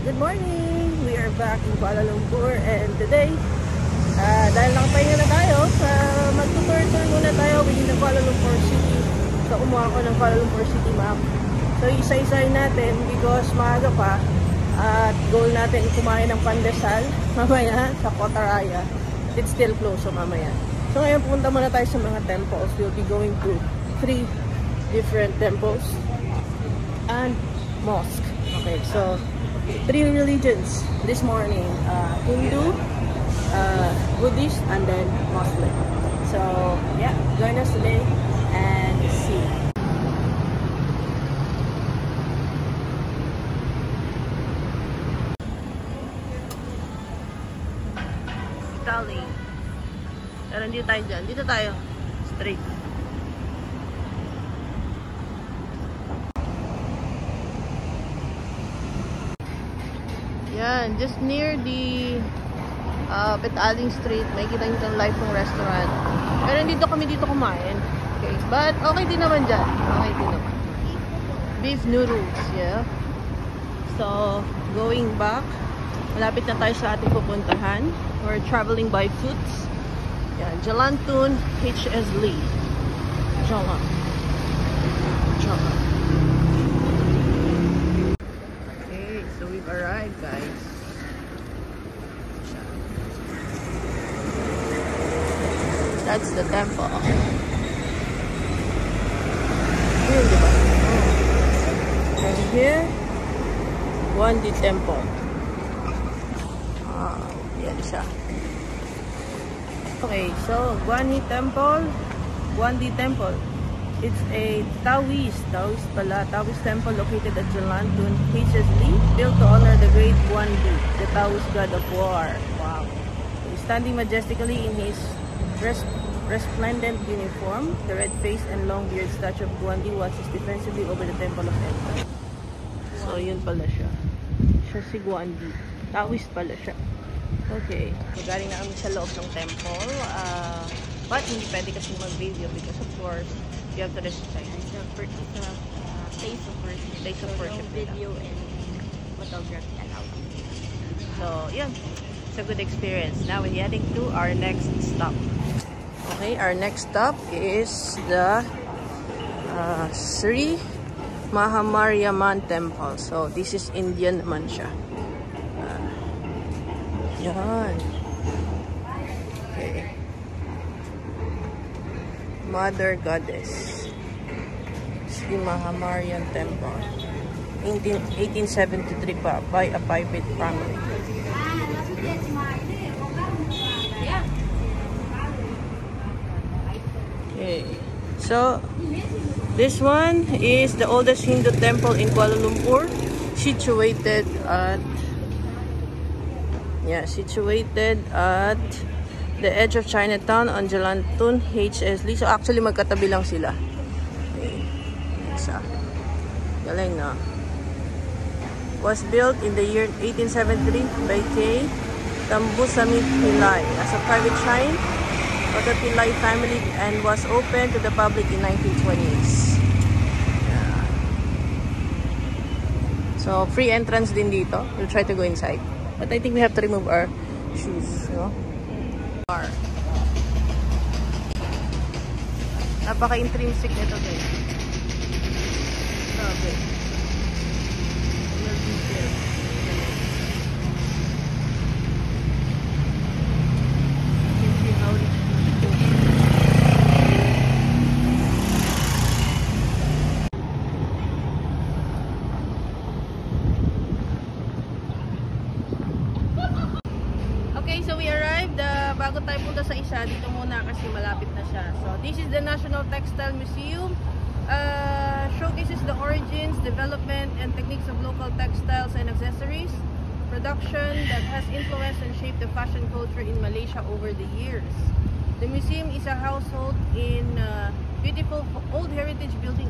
Good morning! We are back in Kuala Lumpur and today, dahil nakapahinga na tayo, mag-tour muna tayo within the Kuala Lumpur City. So, kumuha ko ng Kuala Lumpur City map. So, isa-isahin natin because maaga pa at goal natin kumain ng pandesal mamaya sa Kotaraya. It's still closed, so mamaya. So, ngayon pupunta muna tayo sa mga temples. We'll be going to 3 different temples and mosque. Okay, so 3 religions this morning, Hindu, Buddhist, and then Muslim. So yeah, join us today and see. Italy. Pero hindi tayo dyan. Dito tayo. Straight. Yan, just near the Petaling Street, may kita nyo ng Lifeng restaurant. Pero dito kami dito kumain. Okay, but okay din naman dyan. Okay din naman. Beef noodles, yeah. So, going back, malapit na tayo sa ating pupuntahan. We're traveling by foot. Yan, Jalan Tun, H.S. Lee. Jalan. We've arrived, guys. That's the temple. And here, Guandi Temple. Yan siya. Okay, so Guandi Temple. It's a Taoist temple located at Jalan Tun, H.S. Lee, built to honor the great Guandi, the Taoist god of war. Wow. He's standing majestically in his resplendent uniform. The red face and long beard statue of Guandi watches defensively over the temple of Emperor. So, yun pala siya. Siya si Guandi. Taoist pala siya. Okay. So, galing na kami sa loob ng temple. But, hindi pwede kasi mag-video because, of course, you have to respect. It's a place of worship. Place of worship. No video and photography allowed. So, yeah. It's a good experience. Now we're heading to our next stop. Okay, our next stop is the Sri Mahamariamman Temple. So, this is Indian naman siya. Yan. Okay. Mother Goddess. Sri Mahamarian Temple. 1873 pa by a private family. Okay. So, this one is the oldest Hindu temple in Kuala Lumpur, situated at the edge of Chinatown on Jalan Tun, H.S. Lee. So actually magkatabi lang sila. Okay. Isa. Galing na. Was built in the year 1873 by K. Tambusamit Pillai as a private shrine of the Pillai family and was opened to the public in 1920s. Yeah. So free entrance din dito. We'll try to go inside. But I think we have to remove our shoes, no? Napaka-intrinsic nito, guys. Grabe. Okay, so we arrived. Bago tayo punta sa isa, dito muna kasi malapit na siya. So, this is the National Textile Museum. Showcases the origins, development, and techniques of local textiles and accessories. Production that has influenced and shaped the fashion culture in Malaysia over the years. The museum is a household in beautiful old heritage building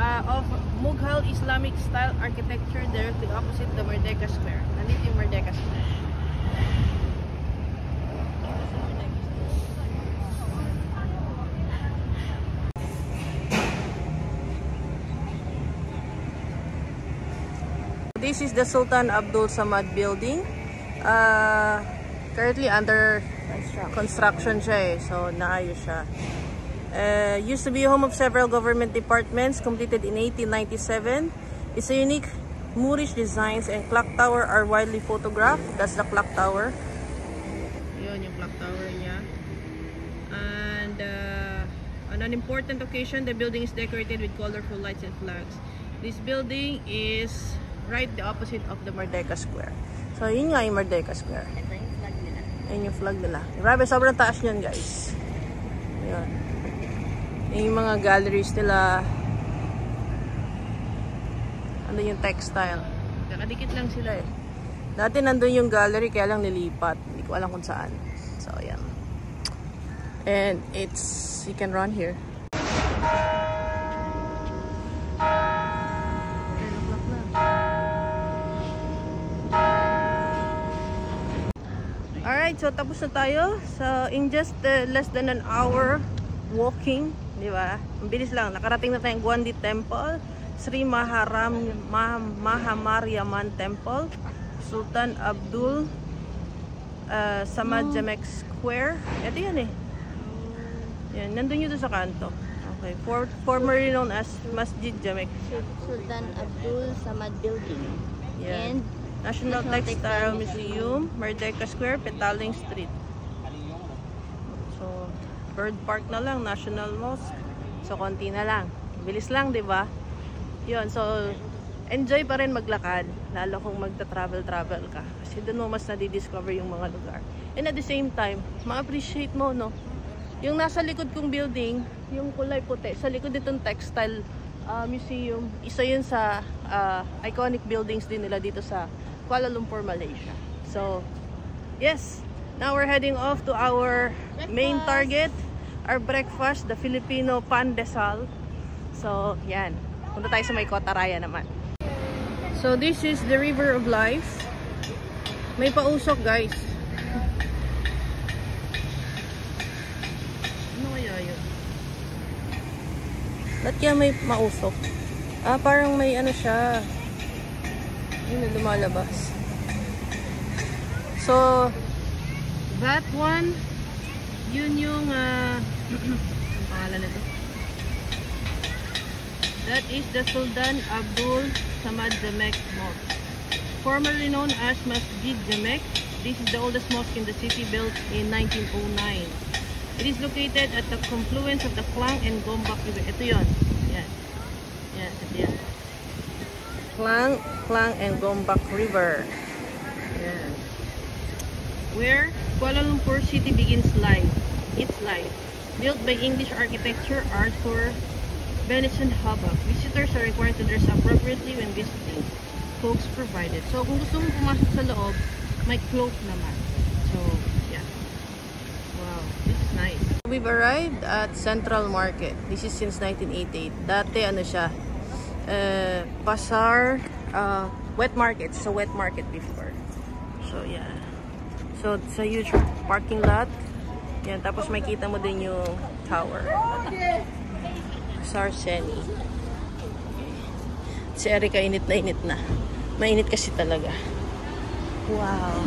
of Mughal Islamic style architecture directly opposite the Merdeka Square. Nandito yung Merdeka Square. this is the Sultan Abdul Samad building. Currently under construction siya eh. So, naayos siya. Used to be home of several government departments, completed in 1897. It's a unique Moorish designs and clock tower are widely photographed. That's the clock tower. Yun yung clock tower niya. And on an important occasion, the building is decorated with colorful lights and flags. This building is right the opposite of the Merdeka Square. So, yun nga yung Merdeka Square. Ito yung flag nila. Ayun yung flag nila. Grabe, sobrang taas niyan, guys. Ayun. Yung mga galleries nila. Andun yung textile. Nakadikit lang sila eh. Dati nandun yung gallery, kaya lang nilipat. Hindi ko alam kung saan. So, ayan. And it's, you can run here. Alright, so tapos na tayo. So, in just less than an hour walking, di ba? Ang bilis lang. Nakarating na tayong Guandi Temple, Sri Mahamaryaman Temple, Sultan Abdul Samad Jamek Square. Ito yan eh. Yan, nandun yun sa kanto. Okay, formerly known as Masjid Jamek. Sultan Abdul Samad Building. Yan. And National Textile Museum, Merdeka Square, Petaling Street. So, Bird Park na lang, National Mosque. So, konti na lang. Bilis lang, di ba? Yun, so, enjoy pa rin maglakad. Lalo kung magta-travel-travel ka. Kasi doon mo mas nadidiscover yung mga lugar. And at the same time, ma-appreciate mo, no? Yung nasa likod kong building, yung kulay puti, sa likod itong textile museum, isa yun sa iconic buildings din nila dito sa Kuala Lumpur, Malaysia. So, yes, now we're heading off to our main target, our breakfast, the Filipino Pandesal. So, yan. Punta tayo sa may Kotaraya naman. So, this is the River of Life. May pausok, guys. Ano kaya yun? Ba't kaya may mausok? Parang may ano siya. Yun na lumalabas. So, that one, yun yung, ang pangalan nito. That is the Sultan Abdul Samad Jamek Mosque. Formerly known as Masjid Jamek, this is the oldest mosque in the city, built in 1909. It is located at the confluence of the Klang and Gombak River. Ito yun. Yan. Yan. Ito yan. Klang and Gombak River. Yan. Where Kuala Lumpur City begins life. Its life. Built by English architecture Arthur Benison Hubback. Visitors are required to dress appropriately when visiting. Cloaks provided. So, kung gusto mo pumasok sa loob, may cloak naman. So, yeah. Wow. This is nice. We've arrived at Central Market. This is since 1988. Dati, ano siya, Pasar, wet market. So, wet market before. So, yeah. So, it's a huge parking lot. Yan. Tapos, makita mo din yung tower. Pasar Seni. Si Erika, init na. Mainit kasi talaga. Wow.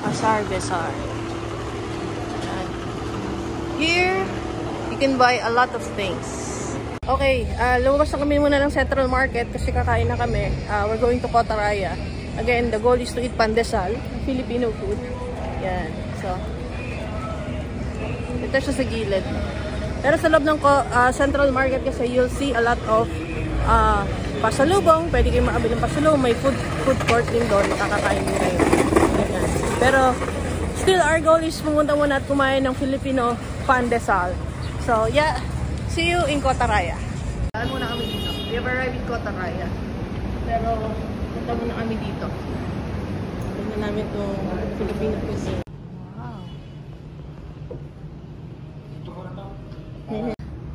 Pasar Besar. Here, you can buy a lot of things. Okay, lumabas na kami muna ng Central Market kasi kakain na kami. We're going to Kotaraya. Again, the goal is to eat pandesal, Filipino food. Yan. So, ito siya sa gilid. Pero sa loob ng Central Market kasi you'll see a lot of pasalubong. Pwede kayong makabili ng pasalubong. May food court din doon. Makakakain din kayo. Yan. Pero, still, our goal is pumunta muna at kumain ng Filipino pandesal. So, yeah. See you in Kotaraya. Saan muna kami dito? We have arrived in Kotaraya. Pero, punta muna kami dito. Tignan namin itong Filipino cuisine. Wow.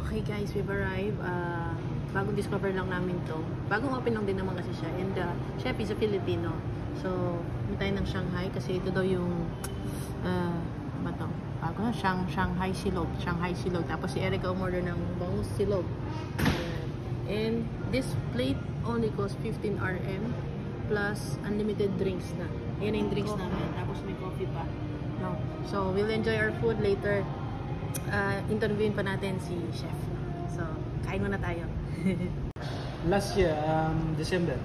Okay guys, we've arrived. Bagong discover lang namin to. Bagong open lang din naman kasi siya. And chef is a Filipino. So, tayo ng Shanghai kasi ito daw yung bago na, Shanghai Silog. Tapos si Erica umorder ng bangus silog. And this plate only costs 15 RM plus unlimited drinks na. Yan yung drinks namin. Tapos may coffee pa. No. So, we'll enjoy our food later. Interviewin pa natin si Chef. So, kain muna tayo. Last year, December.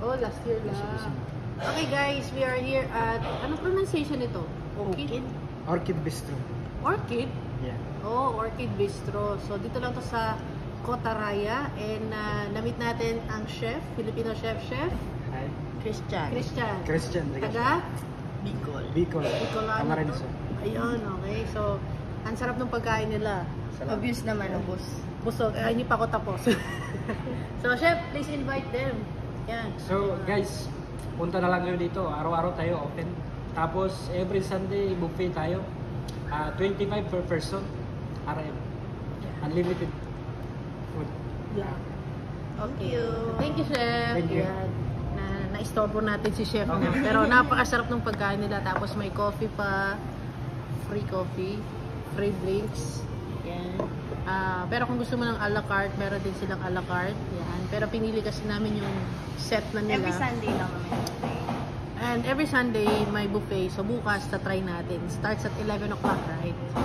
Oh, last year lang. Okay guys, we are here at, ano pronunciation nito? Orchid? Orchid Bistro. Orchid? Yeah. Oh, Orchid Bistro. So, dito lang to sa Cotaraya. And na-meet natin ang chef, Filipino chef. Hi. Christian. Taga? Bicol. Bicol. Bicolano Camarines. to. Ayun, okay. So, ang sarap ng pagkain nila. Obvious naman, ubos. Busog. Hindi pa ako tapos. So, chef, please invite them. Yan. So, guys, punta na lang kayo dito. Araw-araw tayo open. Tapos, every Sunday, buffet tayo. 25 per person. RM. Unlimited food. Yeah. Thank you. Thank you, chef. Thank you. Yan. Na-istorbo natin si chef. Okay. Pero napakasarap ng pagkain nila. Tapos may coffee pa. Free coffee. Free drinks. Yan. Pero kung gusto mo ng a la carte, meron din silang a la carte. Yan. Pero pinili kasi namin yung set na nila. Every Sunday lang kami. And every Sunday, may buffet. So bukas, try natin. Starts at 11 o'clock, right? So,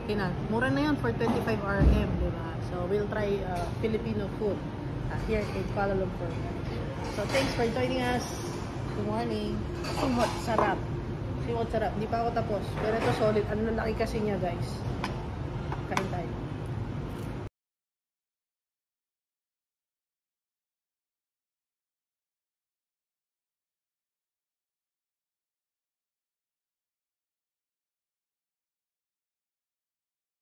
tina, mura na yun for 25 RM, di ba? So, we'll try Filipino food here in Kuala Lumpur. So, thanks for joining us. Good morning. Sumot, sarap. Sumot, sarap. Hindi pa ako tapos. Pero ito solid. Ano na laki kasi niya, guys. Kain tayo.